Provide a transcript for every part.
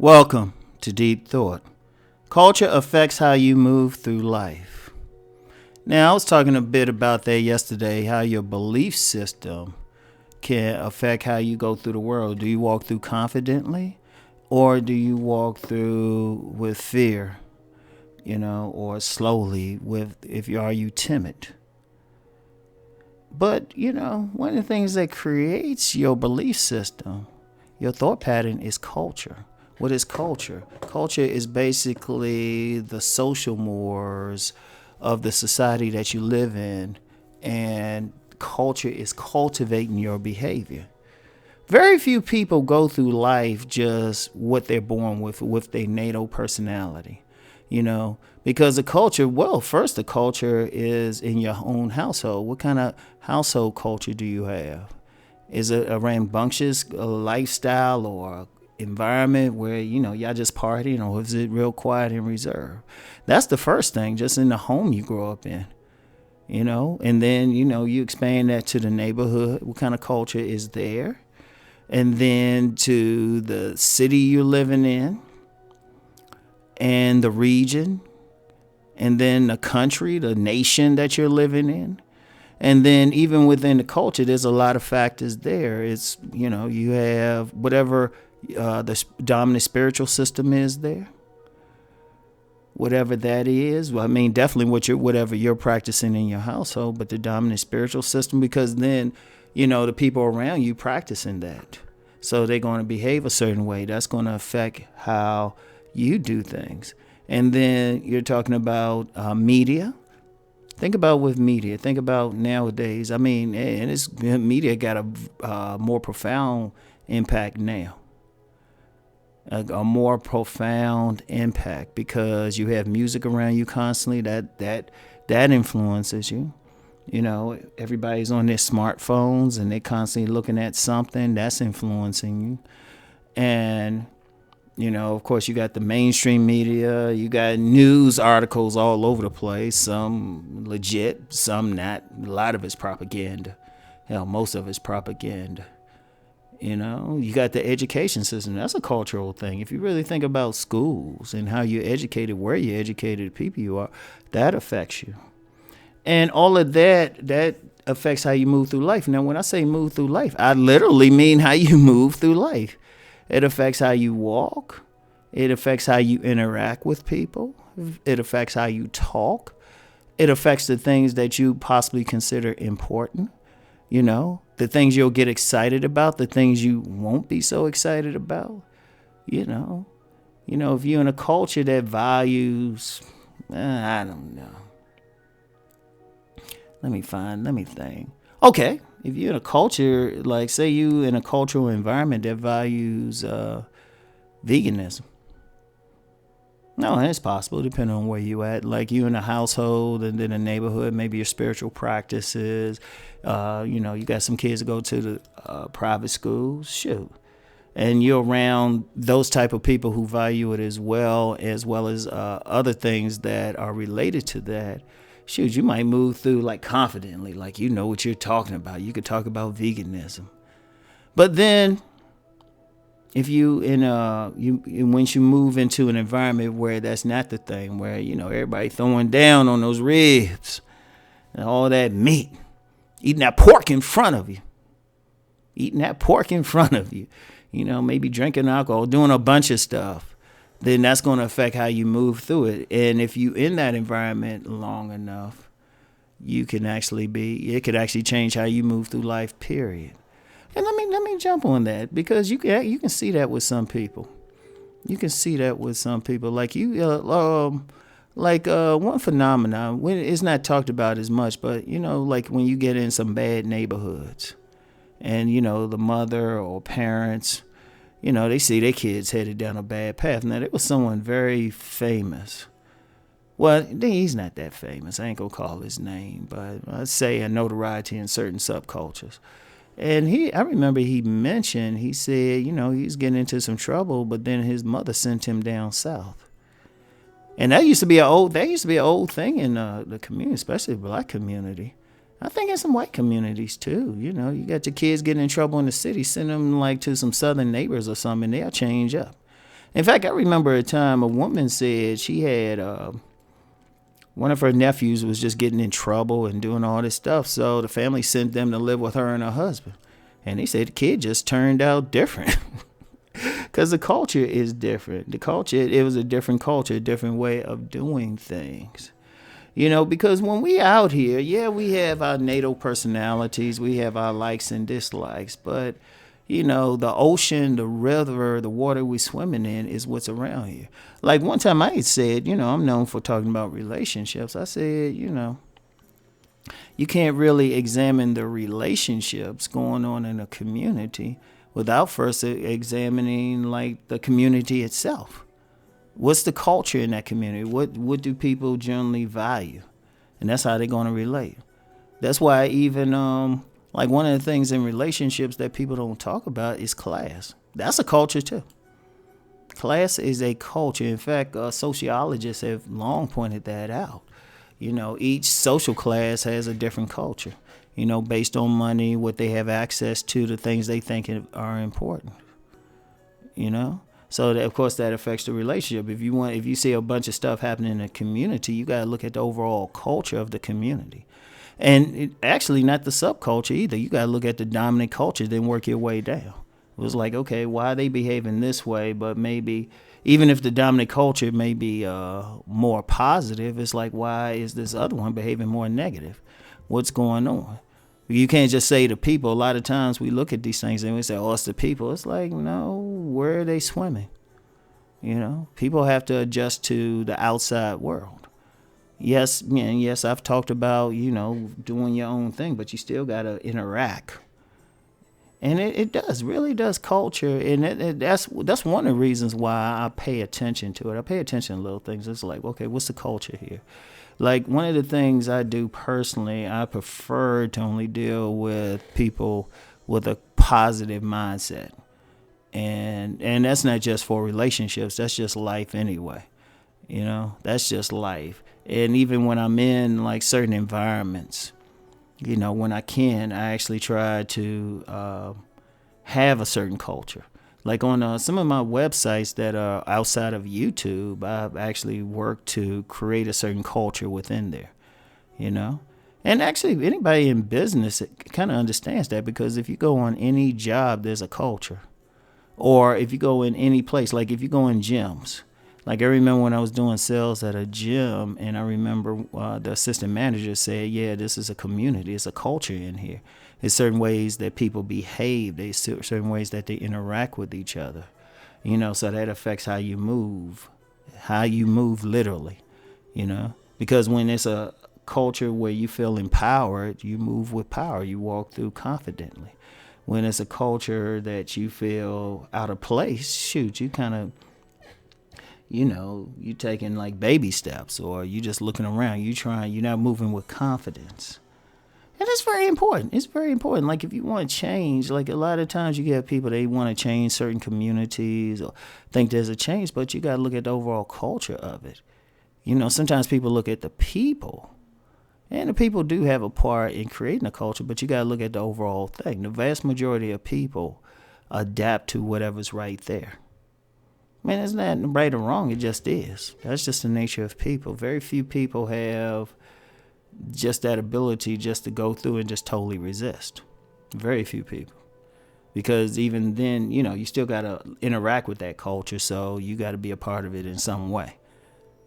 Welcome to Deep Thought. Culture affects how you move through life. Now, I was talking a bit about that yesterday, how your belief system can affect how you go through the world. Do you walk through confidently, or do you walk through with fear, or slowly are you timid? But, one of the things that creates your belief system, your thought pattern, is culture. What is culture? Culture is basically the social mores of the society that you live in, and culture is cultivating your behavior. Very few people go through life just what they're born with their natal personality, because the culture, first the culture is in your own household. What kind of household culture do you have? Is it a rambunctious lifestyle or environment where y'all just partying, or is it real quiet and reserved? That's the first thing, just in the home you grow up in, and then you expand that to the neighborhood. What kind of culture is there? And then to the city you're living in, and the region, and then the country, the nation that you're living in. And then even within the culture, there's a lot of factors there. It's, you have whatever the dominant spiritual system is there, whatever that is. Well, I mean, definitely whatever you're practicing in your household, but the dominant spiritual system, because then, the people around you practicing that. So they're going to behave a certain way. That's going to affect how you do things. And then you're talking about media. Think about with media. Think about nowadays. I mean, and media got a more profound impact now. A more profound impact, because you have music around you constantly that influences you. Everybody's on their smartphones and they're constantly looking at something that's influencing you. And of course, you got the mainstream media, you got news articles all over the place, some legit, some not. A lot of it's propaganda. Hell, most of it's propaganda. You got the education system. That's a cultural thing. If you really think about schools and how you're educated, where you're educated, people you are, that affects you. And all of that affects how you move through life. Now, when I say move through life, I literally mean how you move through life. It affects how you walk. It affects how you interact with people. It affects how you talk. It affects the things that you possibly consider important. The things you'll get excited about, the things you won't be so excited about. If you're in a culture that values, I don't know. Let me think. Okay, if you're in a culture, like say you in a cultural environment that values veganism. No, it's possible, depending on where you at. Like you in a household and then a neighborhood, maybe your spiritual practices. You got some kids that go to the private schools. Shoot. And you're around those type of people who value it as well as other things that are related to that. Shoot, you might move through like confidently, like you know what you're talking about. You could talk about veganism. But then if once you move into an environment where that's not the thing, where everybody throwing down on those ribs and all that meat, eating that pork in front of you, maybe drinking alcohol, doing a bunch of stuff, then that's going to affect how you move through it. And if you in that environment long enough, it could actually change how you move through life, period. And let me jump on that, because you can see that with some people. Like one phenomenon, when it's not talked about as much, but like when you get in some bad neighborhoods, and the mother or parents, they see their kids headed down a bad path. Now, there was someone very famous. Well, he's not that famous. I ain't gonna call his name, but I'd say a notoriety in certain subcultures. And I remember he mentioned, he said, he's getting into some trouble, but then his mother sent him down south. And that used to be an old thing in the community, especially the black community. I think in some white communities too. You got your kids getting in trouble in the city, send them like to some southern neighbors or something, and they'll change up. In fact, I remember a time a woman said she had one of her nephews was just getting in trouble and doing all this stuff, so the family sent them to live with her and her husband. And they said the kid just turned out different. Because the culture is different. It was a different culture, a different way of doing things. Because when we out here, yeah, we have our native personalities, we have our likes and dislikes, but, the ocean, the river, the water we swimming in is what's around here. Like one time I had said, I'm known for talking about relationships. I said, you can't really examine the relationships going on in a community without first examining like the community itself. What's the culture in that community? What do people generally value? And that's how they're going to relate. That's why even like one of the things in relationships that people don't talk about is class. That's a culture too. Class is a culture. In fact, sociologists have long pointed that out. Each social class has a different culture, based on money, what they have access to, the things they think are important, So that, of course, that affects the relationship. If you see a bunch of stuff happening in a community, you got to look at the overall culture of the community. And actually not the subculture either. You got to look at the dominant culture, then work your way down. It was like, okay, why are they behaving this way? But maybe even if the dominant culture may be more positive, it's like, why is this other one behaving more negative? What's going on? You can't just say the people. A lot of times we look at these things and we say, oh, it's the people. It's like, no, where are they swimming? People have to adjust to the outside world. Yes, I've talked about, doing your own thing, but you still got to interact. And it really does culture. And that's one of the reasons why I pay attention to it. I pay attention to little things. It's like, okay, what's the culture here? Like one of the things I do personally, I prefer to only deal with people with a positive mindset. And that's not just for relationships. That's just life anyway. That's just life. And even when I'm in like certain environments, when I actually try to have a certain culture. Like on some of my websites that are outside of YouTube, I've actually worked to create a certain culture within there, And actually, anybody in business kind of understands that, because if you go on any job, there's a culture. Or if you go in any place, like if you go in gyms. Like I remember when I was doing sales at a gym, and I remember the assistant manager said, yeah, this is a community. It's a culture in here. There's certain ways that people behave. There's certain ways that they interact with each other. So that affects how you move literally, because when it's a culture where you feel empowered, you move with power. You walk through confidently. When it's a culture that you feel out of place, shoot, you kind of, you taking like baby steps, or you just looking around, you're not moving with confidence. And it's very important. It's very important. Like if you want to change, like a lot of times you get people, they want to change certain communities or think there's a change, but you got to look at the overall culture of it. Sometimes people look at the people, and the people do have a part in creating a culture, but you got to look at the overall thing. The vast majority of people adapt to whatever's right there. Man, it's not right or wrong. It just is. That's just the nature of people. Very few people have just that ability just to go through and just totally resist. Very few people. Because even then, you still got to interact with that culture, so you got to be a part of it in some way.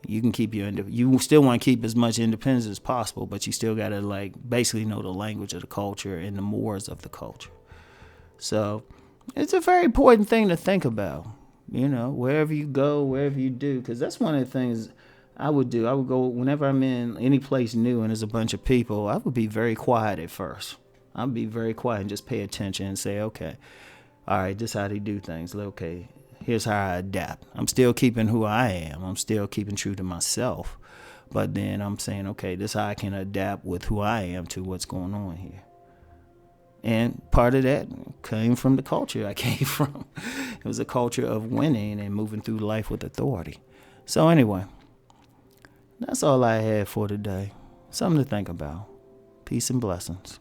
You can keep you still want to keep as much independence as possible, but you still got to like basically know the language of the culture and the mores of the culture. So it's a very important thing to think about. Wherever you go, wherever you do, because that's one of the things I would do. I would go whenever I'm in any place new and there's a bunch of people, I would be very quiet at first. I'd be very quiet and just pay attention and say, okay, all right, this is how they do things. Okay, here's how I adapt. I'm still keeping who I am. I'm still keeping true to myself. But then I'm saying, okay, this is how I can adapt with who I am to what's going on here. And part of that came from the culture I came from. It was a culture of winning and moving through life with authority. So anyway, that's all I had for today. Something to think about. Peace and blessings.